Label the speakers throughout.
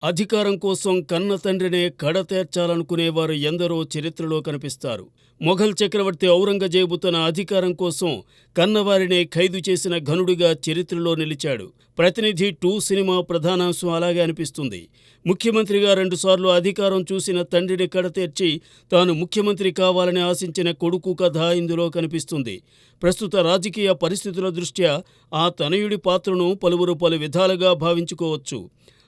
Speaker 1: అధికారం కోసం కన్న తండ్రినే కడతేర్చాలనుకునేవారు ఎందరో చరిత్రలో కనిపిస్తారు. మొఘల్ చక్రవర్తి ఔరంగజేబు తన అధికారం కోసం కన్నవారినే ఖైదు చేసిన ఘనుడిగా చరిత్రలో నిలిచాడు. ప్రతినిధి 2 సినిమా ప్రధానాంశం అలాగే అనిపిస్తుంది. ముఖ్యమంత్రిగా 2 సార్లు అధికారం చూసిన తండ్రిని కడతేర్చి తాను ముఖ్యమంత్రి కావాలని ఆశించిన కొడుకు కథ ఇందులో కనిపిస్తుంది. ప్రస్తుత రాజకీయ పరిస్థితుల దృష్ట్యా ఆ తనయుడి పాత్రను పలువురు పలు విధాలుగా భావించుకోవచ్చు.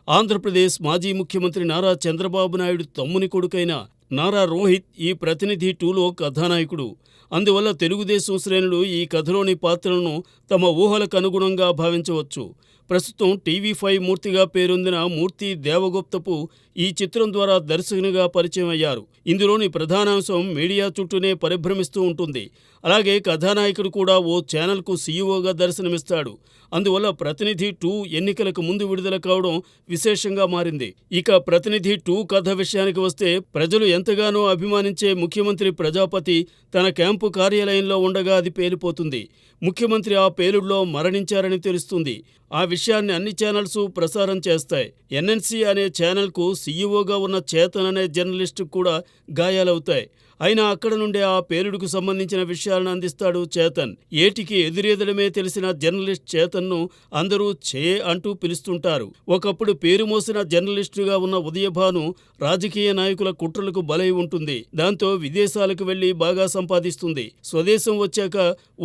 Speaker 1: ఆంధ్రప్రదేశ్ మాజీ ముఖ్యమంత్రి నారా చంద్రబాబు నాయుడు తమ్ముని కొడుకైన నారా రోహిత్ ఈ ప్రతినిధి 2లో కథానాయకుడు. అందువల్ల తెలుగుదేశం శ్రేణులు ఈ కథలోని పాత్రలను తమ ఊహలకు అనుగుణంగా భావించవచ్చు. ప్రస్తుతం టీవీ5 మూర్తిగా పేరొందిన మూర్తి దేవగుప్తపు ఈ చిత్రం ద్వారా దర్శకునిగా పరిచయం అయ్యారు. ఇందులోని ప్రధానాంశం మీడియా చుట్టూనే పరిభ్రమిస్తూ ఉంటుంది. అలాగే కథానాయకుడు కూడా ఓ ఛానల్కు సీఈఓగా దర్శనమిస్తాడు. అందువల్ల ప్రతినిధి 2 ఎన్నికలకు ముందు విడుదల కావడం విశేషంగా మారింది. ఇక ప్రతినిధి 2 కథ విషయానికి వస్తే, ప్రజలు ఎంతగానో అభిమానించే ముఖ్యమంత్రి ప్రజాపతి తన క్యాంపు కార్యాలయంలో ఉండగా అది పేలిపోతుంది. ముఖ్యమంత్రి ఆ పేలుడులో మరణించారని తెలుస్తుంది. ఆ విషయాన్ని అన్ని ఛానల్స్ ప్రసారం చేస్తాయి. ఎన్ఎన్సీ అనే ఛానల్కు సీఈఓగా ఉన్న చేతన్ అనే జర్నలిస్టు కూడా గాయాలవుతాయి. అయినా అక్కడ నుండే ఆ పేలుడుకు సంబంధించిన విషయాలను అందిస్తాడు చేతన్. ఏటికి ఎదురెదడమే తెలిసిన జర్నలిస్ట్ చేతన్ను అందరూ చే అంటూ పిలుస్తుంటారు. ఒకప్పుడు పేరు మోసిన జర్నలిస్టుగా ఉన్న ఉదయభాను రాజకీయ నాయకుల కుట్రలకు బలై ఉంటుంది. దాంతో విదేశాలకు వెళ్లి బాగా సంపాదిస్తుంది. స్వదేశం వచ్చాక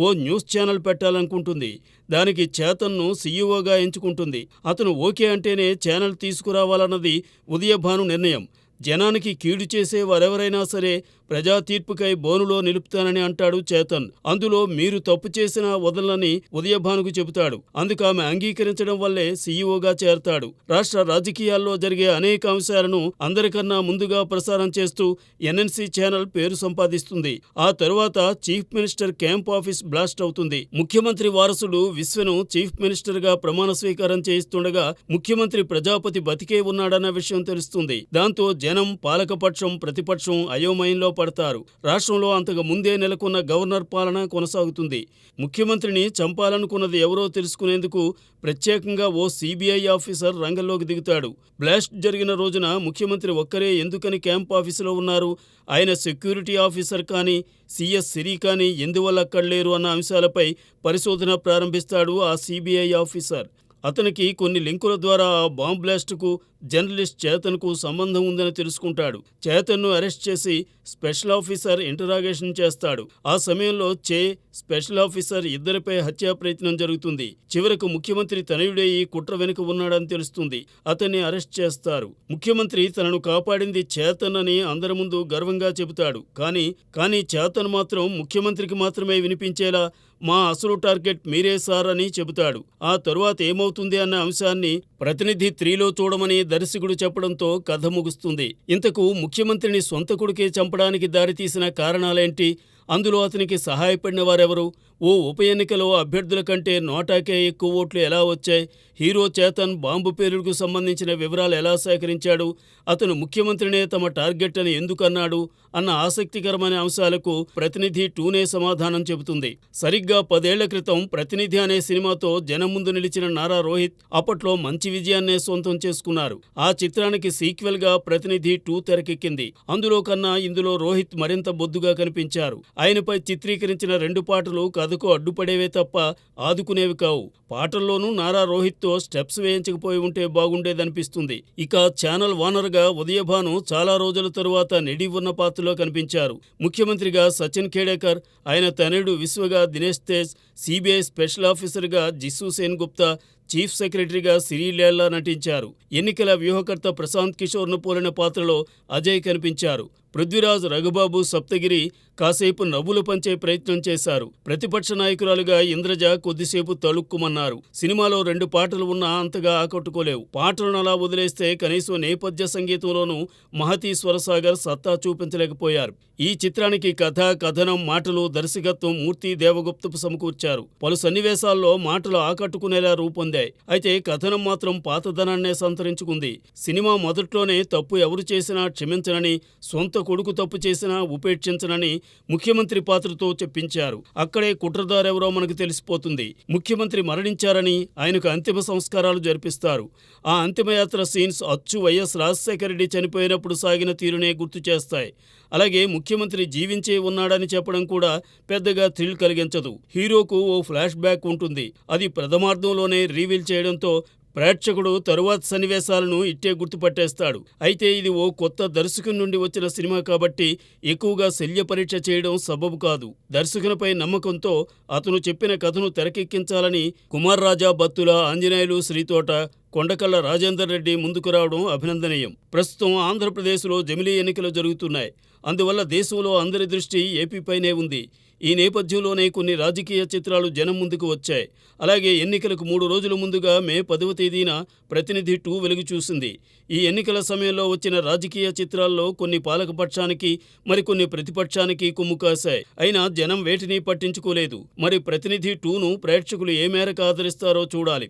Speaker 1: ఓ న్యూస్ ఛానల్ పెట్టాలనుకుంటుంది. దానికి చేతన్ను సీఈఓగా ఎంచుకుంటుంది. అతను ఓకే అంటేనే ఛానల్ తీసుకురావాలన్నది ఉదయభాను నిర్ణయం. జనానికి కీడు చేసే వారెవరైనా సరే ప్రజా తీర్పుకై బోనులో నిలుపుతానని అంటాడు చేతన్. అందులో మీరు తప్పు చేసినా వదలని ఉదయభానుకు చెబుతాడు. అందుకు ఆమె అంగీకరించడం వల్లే సీఈఓగా చేరతాడు. రాష్ట్ర రాజకీయాల్లో జరిగే అనేక అంశాలను అందరికన్నా ముందుగా ప్రసారం చేస్తూ ఎన్ఎన్సీ ఛానల్ పేరు సంపాదిస్తుంది. ఆ తరువాత chief minister camp office blast అవుతుంది. ముఖ్యమంత్రి వారసుడు విశ్వను చీఫ్ మినిస్టర్గా ప్రమాణ స్వీకారం చేయిస్తుండగా ముఖ్యమంత్రి ప్రజాపతి బతికే ఉన్నాడన్న విషయం తెలుస్తుంది. దాంతో జనం, పాలకపక్షం, ప్రతిపక్షం అయోమయంలో పడతారు. రాష్ట్రంలో అంతకు ముందే నెలకొన్న గవర్నర్ పాలన కొనసాగుతుంది. ముఖ్యమంత్రిని చంపాలనుకున్నది ఎవరో తెలుసుకునేందుకు ప్రత్యేకంగా ఓ సిబిఐ ఆఫీసర్ రంగంలోకి దిగుతాడు. బ్లాస్ట్ జరిగిన రోజున ముఖ్యమంత్రి ఒక్కరే ఎందుకని క్యాంప్ ఆఫీసులో ఉన్నారు, ఆయన సెక్యూరిటీ ఆఫీసర్ కానీ సిఎస్ సిరి కానీ ఎందువల్ల అక్కడ లేరు అన్న అంశాలపై పరిశోధన ప్రారంభిస్తాడు ఆ సిబిఐ ఆఫీసర్. అతనికి కొన్ని లింకుల ద్వారా ఆ బాంబ్ బ్లాస్ట్కు జర్నలిస్ట్ చేతన్కు సంబంధం ఉందని తెలుసుకుంటాడు. చేతన్ను అరెస్ట్ చేసి స్పెషల్ ఆఫీసర్ ఇంటరాగేషన్ చేస్తాడు. ఆ సమయంలో స్పెషల్ ఆఫీసర్ ఇద్దరిపై హత్యా ప్రయత్నం జరుగుతుంది. చివరకు ముఖ్యమంత్రి తనయుడే ఈ కుట్ర వెనుక ఉన్నాడని తెలుస్తుంది. అతన్ని అరెస్ట్ చేస్తారు. ముఖ్యమంత్రి తనను కాపాడింది చేతన్ అని అందరి ముందు గర్వంగా చెబుతాడు. కానీ చేతన్ మాత్రం ముఖ్యమంత్రికి మాత్రమే వినిపించేలా మా అసలు టార్గెట్ మీరే సార్ అని చెబుతాడు. ఆ తరువాత ఏమవుతుంది అన్న అంశాన్ని ప్రతినిధి 3లో చూడమని దర్శకుడు చెప్పడంతో కథ ముగుస్తుంది. ఇంతకు ముఖ్యమంత్రిని సొంత కొడుకే చంపడానికి దారితీసిన కారణాలేంటి? అందులో అతనికి సహాయపడిన వారెవరు? ఓ ఉప ఎన్నికలో అభ్యర్థుల కంటే నోటాకే ఎక్కువ ఓట్లు ఎలా వచ్చాయి? హీరో చేతన్ బాంబు పేలుడుకు సంబంధించిన వివరాలు ఎలా సేకరించాడు? అతను ముఖ్యమంత్రినే తమ టార్గెట్ అని ఎందుకన్నాడు? అన్న ఆసక్తికరమైన అంశాలకు ప్రతినిధి 2నే సమాధానం చెబుతుంది. సరిగ్గా 10 ఏళ్ల క్రితం ప్రతినిధి అనే సినిమాతో జనం ముందు నిలిచిన నారా రోహిత్ అప్పట్లో మంచి విజయాన్నే సొంతం చేసుకున్నారు. ఆ చిత్రానికి సీక్వెల్గా ప్రతినిధి 2 తెరకెక్కింది. అందులో కన్నా ఇందులో రోహిత్ మరింత బొద్దుగా కనిపించారు. ఆయనపై చిత్రీకరించిన 2 పాటలు కథకు అడ్డుపడేవే తప్ప ఆదుకునేవి కావు. పాటల్లోనూ నారా రోహిత్తో స్టెప్స్ వేయించకపోయి ఉంటే బాగుండేదనిపిస్తుంది. ఇక ఛానల్ ఓనర్గా ఉదయభాను చాలా రోజుల తరువాత నిడి ఉన్న పాత్రలో కనిపించారు. ముఖ్యమంత్రిగా సచిన్ ఖేడేకర్, ఆయన తనయుడు విశ్వగా దినేష్ తేజ్, సిబిఐ స్పెషల్ ఆఫీసర్గా జిస్సు సేన్ గుప్తా, చీఫ్ సెక్రటరీగా సిరి లేల్లా నటించారు. ఎన్నికల వ్యూహకర్త ప్రశాంత్ కిషోర్ను పోలిన పాత్రలో అజయ్ కనిపించారు. పృథ్వీరాజ్, రఘుబాబు, సప్తగిరి కాసేపు నవ్వులు పంచే ప్రయత్నం చేశారు. ప్రతిపక్ష నాయకురాలుగా ఇంద్రజ కొద్దిసేపు తళుక్కుమన్నారు. సినిమాలో 2 పాటలు ఉన్నా అంతగా ఆకట్టుకోలేవు. పాటలను అలా వదిలేస్తే కనీసం నేపథ్య సంగీతంలోనూ మహతీ స్వరసాగర్ సత్తా చూపించలేకపోయారు. ఈ చిత్రానికి కథ, కథనం, మాటలు, దర్శకత్వం మూర్తి దేవగుప్తపు సమకూర్చారు. పలు సన్నివేశాల్లో మాటలు ఆకట్టుకునేలా రూపొందాయి. వెళ్లాయి. అయితే కథనం మాత్రం పాతదనాన్నే సంతరించుకుంది. సినిమా మొదట్లోనే తప్పు ఎవరు చేసినా క్షమించనని, సొంత కొడుకు తప్పు చేసినా ఉపేక్షించనని ముఖ్యమంత్రి పాత్రతో చెప్పించారు. అక్కడే కుట్రదారెవరో మనకు తెలిసిపోతుంది. ముఖ్యమంత్రి మరణించారని ఆయనకు అంతిమ సంస్కారాలు జరిపిస్తారు. ఆ అంతిమయాత్ర సీన్స్ అచ్చు వైఎస్ రాజశేఖర రెడ్డి చనిపోయినప్పుడు సాగిన తీరునే గుర్తు చేస్తాయి. అలాగే ముఖ్యమంత్రి జీవించే ఉన్నాడని చెప్పడం కూడా పెద్దగా థ్రిల్ కలిగించదు. హీరోకు ఓ ఫ్లాష్ బ్యాక్ ఉంటుంది. అది ప్రథమార్థంలోనే రివీల్ చేయడంతో ప్రేక్షకుడు తరువాత సన్నివేశాలను ఇట్టే గుర్తుపట్టేస్తాడు. అయితే ఇది ఓ కొత్త దర్శకుని నుండి వచ్చిన సినిమా కాబట్టి ఎక్కువగా శల్య పరీక్ష చేయడం సబబు కాదు. దర్శకునిపై నమ్మకంతో అతను చెప్పిన కథను తెరకెక్కించాలని కుమార్ రాజా, బత్తుల, ఆంజనేయులు, శ్రీతోట, కొండకళ్ళ రాజేందర్ రెడ్డి ముందుకు రావడం అభినందనీయం. ప్రస్తుతం ఆంధ్రప్రదేశ్లో జమిలీ ఎన్నికలు జరుగుతున్నాయి. అందువల్ల దేశంలో అందరి దృష్టి ఏపీపైనే ఉంది. ఈ నేపథ్యంలోనే కొన్ని రాజకీయ చిత్రాలు జనం ముందుకు వచ్చాయి. అలాగే ఎన్నికలకు 3 రోజుల ముందుగా మే 10వ తేదీన ప్రతినిధి 2 వెలుగు చూసింది. ఈ ఎన్నికల సమయంలో వచ్చిన రాజకీయ చిత్రాల్లో కొన్ని పాలకపక్షానికి, మరికొన్ని ప్రతిపక్షానికి కొమ్ము కాశాయి. అయినా జనం వేటిని పట్టించుకోలేదు. మరి ప్రతినిధి 2ను ప్రేక్షకులు ఏ మేరకు ఆదరిస్తారో చూడాలి.